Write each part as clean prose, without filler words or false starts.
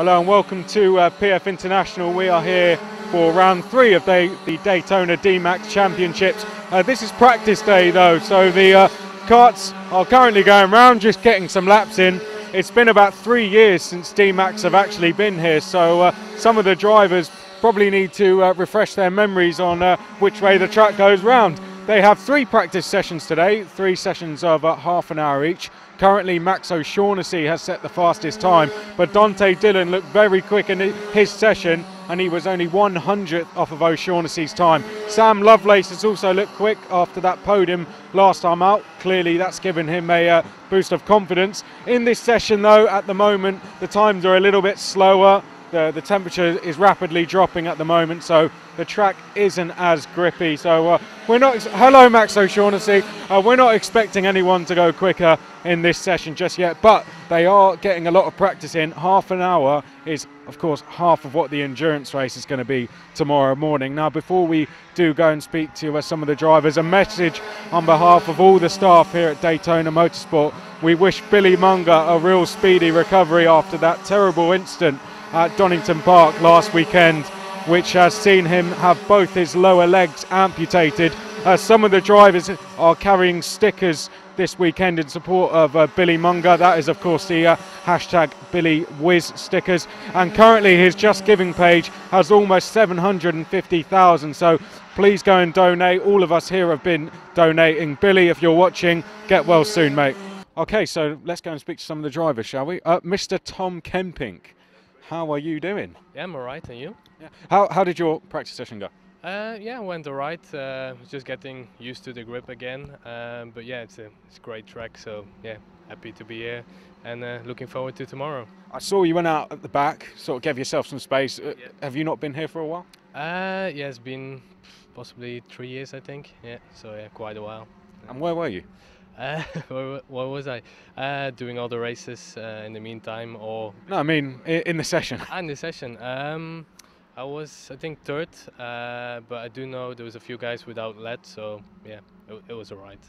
Hello and welcome to PF International. We are here for round 3 of the Daytona DMAX Championships. This is practice day though, so the karts are currently going round, just getting some laps in. It's been about 3 years since DMAX have actually been here, so some of the drivers probably need to refresh their memories on which way the track goes round. They have 3 practice sessions today, 3 sessions of half an hour each. Currently Max O'Shaughnessy has set the fastest time, but Dante Dillon looked very quick in his session and he was only 100th off of O'Shaughnessy's time. Sam Lovelace has also looked quick after that podium last time out. Clearly that's given him a boost of confidence. In this session though, at the moment, the times are a little bit slower. The temperature is rapidly dropping at the moment, so the track isn't as grippy. So we're not. Hello, Max O'Shaughnessy. We're not expecting anyone to go quicker in this session just yet, but they are getting a lot of practice in. Half an hour is, of course, half of what the endurance race is going to be tomorrow morning. Now, before we do go and speak to some of the drivers, a message on behalf of all the staff here at Daytona Motorsport. We wish Billy Munger a real speedy recovery after that terrible incident at Donington Park last weekend, which has seen him have both his lower legs amputated. Some of the drivers are carrying stickers this weekend in support of Billy Munger. That is, of course, the hashtag BillyWhiz stickers. And currently his Just Giving page has almost 750,000. So please go and donate. All of us here have been donating. Billy, if you're watching, get well soon, mate. Okay, so let's go and speak to some of the drivers, shall we? Mr. Tom Kempynck, how are you doing? Yeah, I'm alright, and you? Yeah. How did your practice session go? Yeah, went alright. Just getting used to the grip again. But yeah, it's a great track, so yeah, happy to be here and looking forward to tomorrow. I saw you went out at the back, sort of gave yourself some space. Yeah. Have you not been here for a while? Yeah, it's been possibly 3 years, I think. Yeah, so yeah, quite a while. And where were you? What was I? Doing all the races in the meantime, or? No, I mean in the session. In the session. I was, I think, 3rd, but I do know there was a few guys without lead, so yeah, it was alright.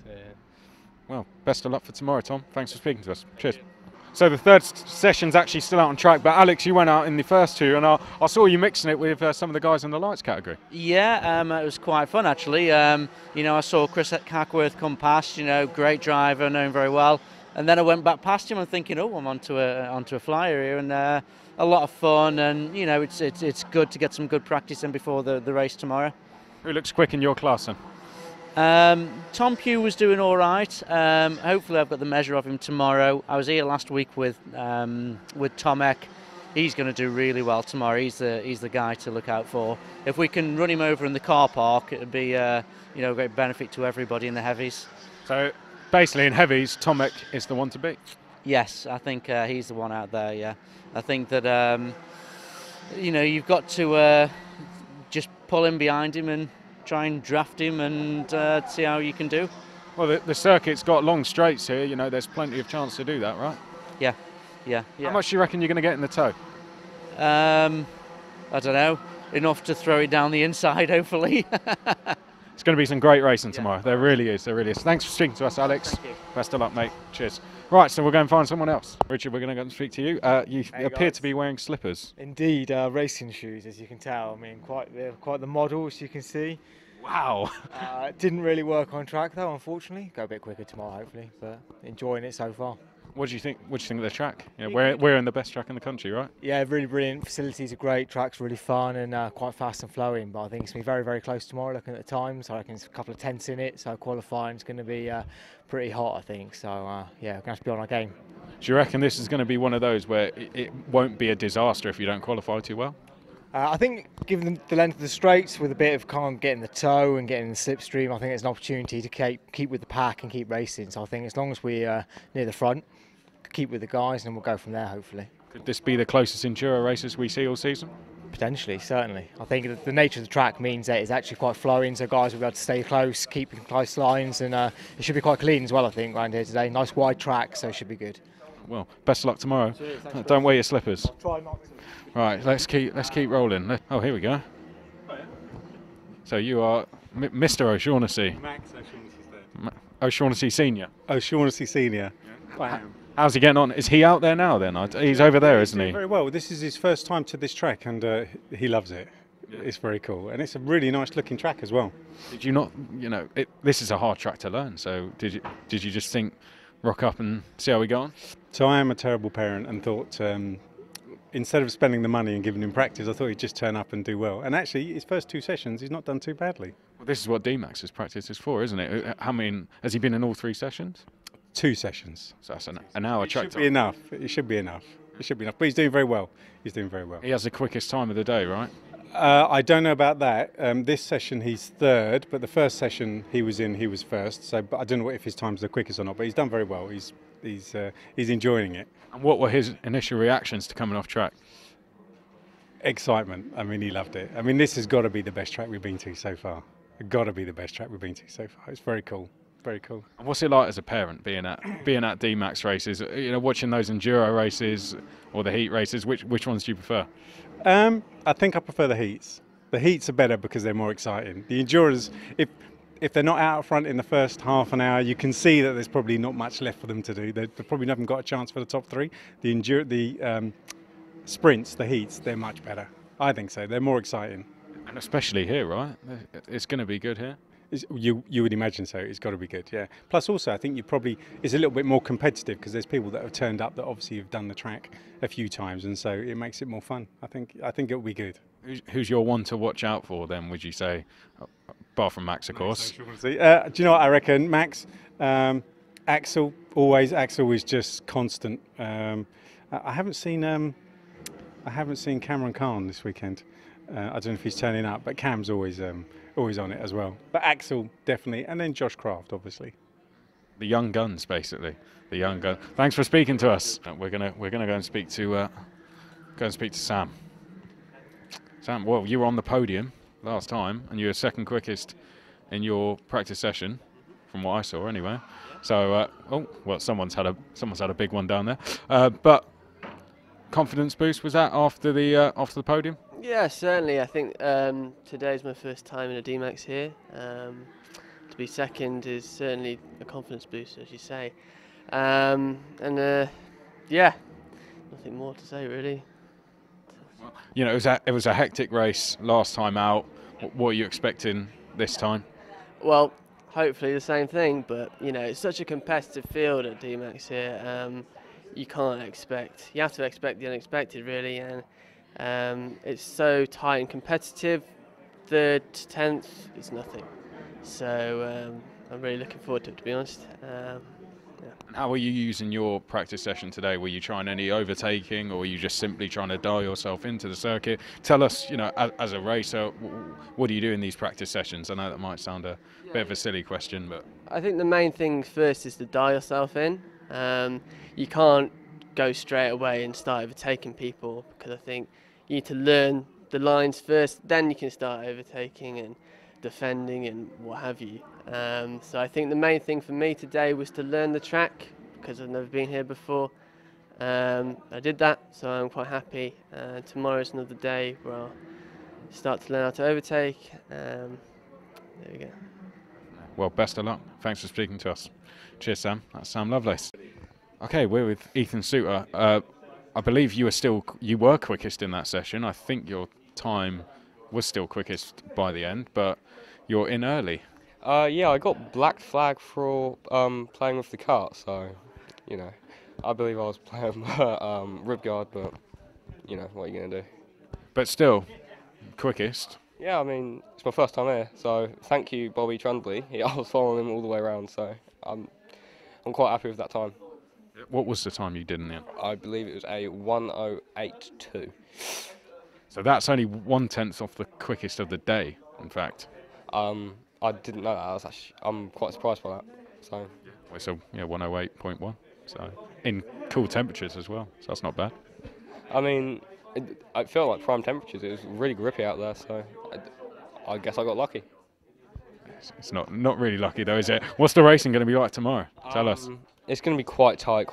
Well, best of luck for tomorrow, Tom. Thanks for speaking to us. Cheers. So the 3rd session's actually still out on track, but Alex, you went out in the first 2, and I saw you mixing it with some of the guys in the lights category. Yeah, it was quite fun actually. You know, I saw Chris HACKWORTH come past. You know, great driver, know him very well. And then I went back past him and thinking, oh, I'm onto a flyer here, and a lot of fun. And you know, it's good to get some good practice in before the race tomorrow. Who looks quick in your class then? Tom Pugh was doing all right. Hopefully I've got the measure of him tomorrow. I was here last week with Tomek. He's going to do really well tomorrow. He's the guy to look out for. If we can run him over in the car park, it'd be you know, a great benefit to everybody in the heavies. So basically in heavies, Tomek is the one to beat. Yes, I think he's the one out there. Yeah, I think that you know, you've got to just pull in behind him and try and draft him and see how you can do. Well, the circuit's got long straights here. You know, there's plenty of chance to do that, right? Yeah. How much do you reckon you're going to get in the toe? I don't know. Enough to throw it down the inside, hopefully. It's going to be some great racing tomorrow. There really is. There really is. Thanks for speaking to us, Alex. Thank you. Best of luck, mate. Cheers. Right, so we'll go and find someone else. Richard, we're going to go and speak to you. You appear to be wearing slippers. Indeed, racing shoes, as you can tell. I mean, quite the model, as you can see. Wow. It didn't really work on track, though, unfortunately. Go a bit quicker tomorrow, hopefully, but enjoying it so far. What do you think? What do you think of the track? Yeah, we're in the best track in the country, right? Yeah, really brilliant. Facilities are great. Track's really fun and quite fast and flowing. But I think it's going to be very, very close tomorrow. Looking at the times, I reckon it's a couple of tenths in it. So qualifying is going to be pretty hot, I think. So yeah, we're going to have to be on our game. Do you reckon this is going to be one of those where it won't be a disaster if you don't qualify too well? I think given the length of the straights, with a bit of kind of getting the toe and getting the slipstream, I think it's an opportunity to keep with the pack and keep racing. So I think as long as we're near the front, keep with the guys, and we'll go from there, hopefully. Could this be the closest enduro races we see all season? Potentially, certainly. I think the nature of the track means that it's actually quite flowing, so guys will be able to stay close, keep close lines, and it should be quite clean as well, I think, around here today. Nice wide track, so it should be good. Well, best of luck tomorrow. Cheers, don't wear your slippers. I'll try not to. Right, let's keep rolling. Oh, here we go. Oh, yeah. So you are Mr. O'Shaughnessy. Max O'Shaughnessy's there. O'Shaughnessy Senior. O'Shaughnessy Senior. Yeah. I am. How's he getting on? Is he out there now then? He's over there, isn't he? Very well. This is his first time to this track, and he loves it. Yeah. It's very cool, and it's a really nice looking track as well. Did you not, this is a hard track to learn, so did you just think, rock up and see how we go on? So I am a terrible parent and thought, instead of spending the money and giving him practice, I thought he'd just turn up and do well. And actually, his first 2 sessions, he's not done too badly. Well, this is what DMAX's practice is for, isn't it? How many, has he been in all 3 sessions? 2 sessions. So that's an hour track time. It should be enough. It should be enough. It should be enough. But he's doing very well. He's doing very well. He has the quickest time of the day, right? I don't know about that. This session he's 3rd, but the first session he was 1st. So, but I don't know if his time's the quickest or not. But he's done very well. He's enjoying it. And what were his initial reactions to coming off track? Excitement. I mean, he loved it. I mean, this has got to be the best track we've been to so far. It's got to be the best track we've been to so far. It's very cool. Very cool. And what's it like as a parent being at DMAX races? Watching those enduro races or the heat races. Which ones do you prefer? I think I prefer the heats. The heats are better because they're more exciting. The endurers, if they're not out front in the first half an hour, you can see that there's probably not much left for them to do. They probably haven't got a chance for the top 3. The sprints, the heats, they're much better. I think so. They're more exciting. And especially here, right? It's going to be good here. You would imagine so. It's got to be good, yeah. Plus, also, I think it's a little bit more competitive because there's people that have turned up that obviously have done the track a few times, and so it makes it more fun. I think it will be good. Who's your one to watch out for then? Would you say, apart from Max, of course? Do you know what I reckon? Max, Axel, always. Axel is just constant. I haven't seen Cameron Khan this weekend. I don't know if he's turning up, but Cam's always on it as well. But Axel definitely, and then Josh Craft, obviously. The young guns, basically. The young gun. Thanks for speaking to us. We're gonna go and speak to Sam. Sam, well, you were on the podium last time, and you were 2nd quickest in your practice session, from what I saw, anyway. So, someone's had a big one down there. But confidence boost, was that after the podium? Yeah, certainly. I think today's my first time in a DMAX here. To be 2nd is certainly a confidence boost, as you say. Yeah, nothing more to say really. Well, it was a hectic race last time out. What are you expecting this time? Well, hopefully the same thing, but it's such a competitive field at DMAX here. You have to expect the unexpected really, and it's so tight and competitive. 3rd to 10th is nothing, so I'm really looking forward to it, to be honest. Yeah. How were you using your practice session today? Were you trying any overtaking, or were you just simply trying to dial yourself into the circuit? Tell us, as a racer, what do you do in these practice sessions? I know that might sound a bit of a silly question, but I think the main thing first is to dial yourself in. You can't go straight away and start overtaking people, because I think you need to learn the lines first, then you can start overtaking and defending and what have you. So I think the main thing for me today was to learn the track, because I've never been here before. I did that, so I'm quite happy. Tomorrow's another day where I'll start to learn how to overtake. There we go. Well, best of luck. Thanks for speaking to us. Cheers, Sam. That's Sam Lovelace. Okay, we're with Ethan Souter. I believe you were quickest in that session. I think your time was still quickest by the end, but you're in early. Yeah, I got black flag for playing with the cart, so I believe I was playing rib guard, but what are you gonna do? But still, quickest. Yeah, I mean it's my first time here, so thank you, Bobby Trundley. I was following him all the way around, so I'm quite happy with that time. What was the time you did in the end? I believe it was a 1:08.2. So that's only 1/10 off the quickest of the day, in fact. I didn't know that. I'm quite surprised by that. So. Well, so 1:08.1. So in cool temperatures as well. So that's not bad. I mean, I felt like prime temperatures. It was really grippy out there, so I guess I got lucky. It's not really lucky though, is it? What's the racing going to be like tomorrow? Tell us. It's going to be quite tight.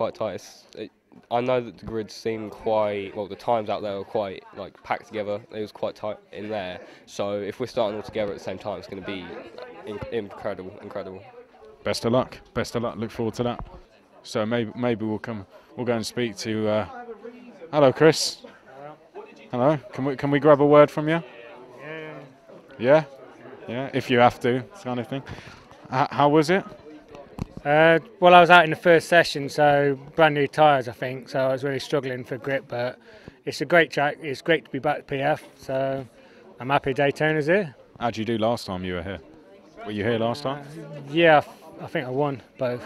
I know that the grids seem quite, the times out there are quite packed together. It was quite tight in there. So if we're starting all together at the same time, it's going to be incredible. Best of luck. Best of luck. Look forward to that. So maybe we'll go and speak to. Hello, Chris. Hello. Can we grab a word from you? Yeah. Yeah. If you have to, kind of thing. How was it? Well, I was out in the first session, so brand new tyres, I think. So I was really struggling for grip, but it's a great track. It's great to be back at PF. So I'm happy Daytona's here. How'd you do last time you were here? Were you here last time? Yeah, I think I won both.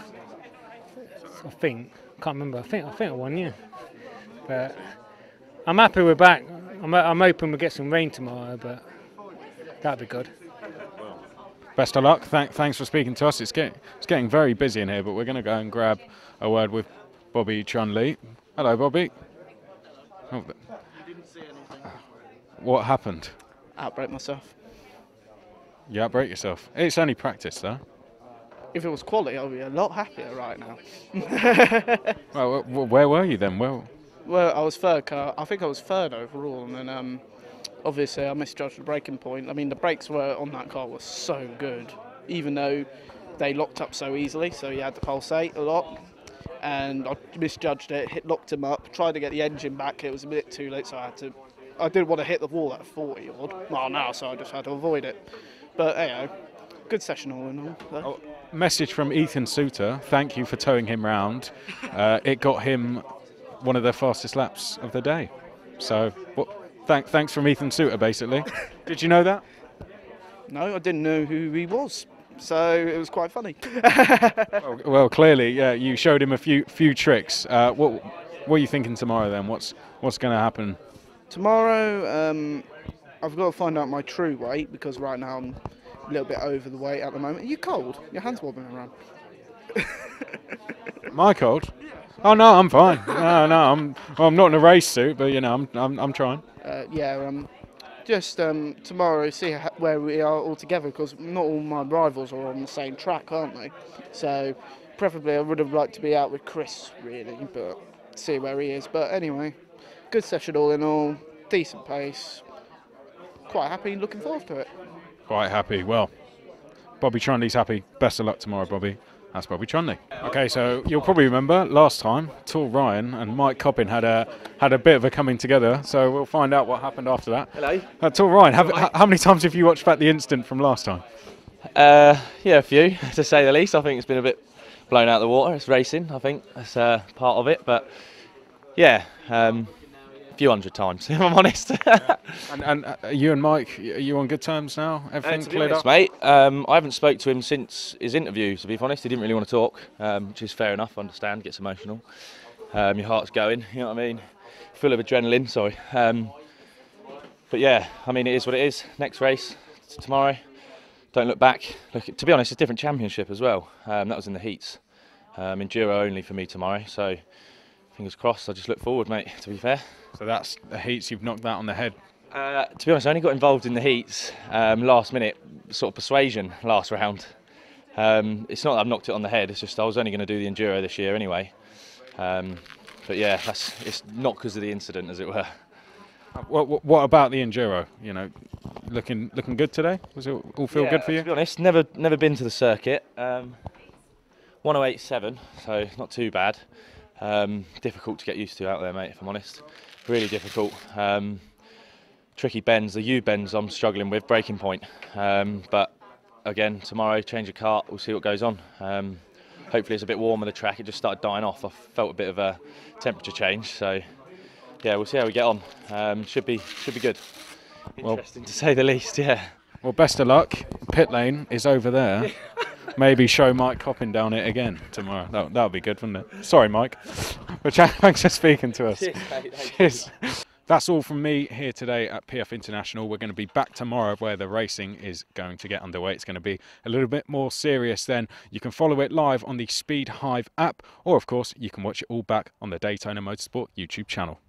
I think. Can't remember. I think I won. Yeah. But I'm happy we're back. I'm hoping we get some rain tomorrow, but that'd be good. Best of luck. Thanks for speaking to us. It's getting very busy in here, but we're going to go and grab a word with Bobby Trundley. Hello, Bobby. Oh, what happened? Outbreak myself. You outbreak yourself. It's only practice, though. If it was quality, I'd be a lot happier right now. Well, where were you then? Well, I was third car. I think I was third overall, and then obviously I misjudged the braking point. I mean, the brakes were on that car were so good, even though they locked up so easily. So you had to pulsate a lot, and I misjudged it. Locked him up. Tried to get the engine back. It was a bit too late, so I didn't want to hit the wall at 40 odd mile an hour, so I just had to avoid it. But hey, good session all in all. Message from Ethan Souter. Thank you for towing him round. It got him one of the fastest laps of the day. So, thanks from Ethan Souter, basically. Did you know that? No, I didn't know who he was, so it was quite funny. well, clearly, yeah, you showed him a few tricks. What are you thinking tomorrow then? What's going to happen? Tomorrow, I've got to find out my true weight because right now I'm a little bit over the weight at the moment. Are you cold? Your hand's wobbling around. Am I cold? Oh no, I'm fine. No, I'm not in a race suit, but you know, I'm trying. Just tomorrow, see where we are all together because not all my rivals are on the same track, aren't they? So, preferably, I would have liked to be out with Chris, really, but see where he is. But anyway, good session all in all, decent pace. Quite happy, looking forward to it. Quite happy. Well, Bobby Trundley's happy. Best of luck tomorrow, Bobby. That's Bobby Trundley. Okay, so you'll probably remember last time, Tall Ryan and Mike Coppin had a bit of a coming together. So we'll find out what happened after that. Hello. Tall Ryan, how many times have you watched back the incident from last time? Yeah, a few, to say the least. I think it's been a bit blown out of the water. It's racing, I think. That's part of it. But yeah, a few hundred times, if I'm honest. Yeah. And you and Mike, are you on good terms now? Everything cleared up? Mate, I haven't spoke to him since his interview, to be honest. He didn't really want to talk, which is fair enough, I understand, gets emotional. Your heart's going, you know what I mean? Full of adrenaline, sorry. But yeah, I mean, it is what it is. Next race, tomorrow. Don't look back. Look, to be honest, it's a different championship as well. That was in the heats. Enduro only for me tomorrow, so fingers crossed. I just look forward, mate, to be fair. So that's the heats, you've knocked that on the head. To be honest, I only got involved in the heats last minute, sort of persuasion last round. It's not that I've knocked it on the head, it's just I was only going to do the Enduro this year anyway. But yeah, it's not because of the incident, as it were. What about the Enduro? You know, looking good today? Was it all feel good for you? To be honest, never been to the circuit. 1087, so not too bad. Difficult to get used to out there, mate, if I'm honest. Really difficult. Tricky bends, the U bends I'm struggling with, braking point. But again, tomorrow, change of kart, we'll see what goes on. Hopefully it's a bit warmer, the track, it just started dying off. I felt a bit of a temperature change, so yeah, we'll see how we get on. Should be good. Interesting to say the least, yeah. Well, best of luck. Pit lane is over there. Maybe show Mike Coppin down it again tomorrow. That would be good, wouldn't it? Sorry, Mike. But thanks for speaking to us. Cheers. That's all from me here today at PF International. We're going to be back tomorrow where the racing is going to get underway. It's going to be a little bit more serious then. You can follow it live on the Speed Hive app, or of course, you can watch it all back on the Daytona Motorsport YouTube channel.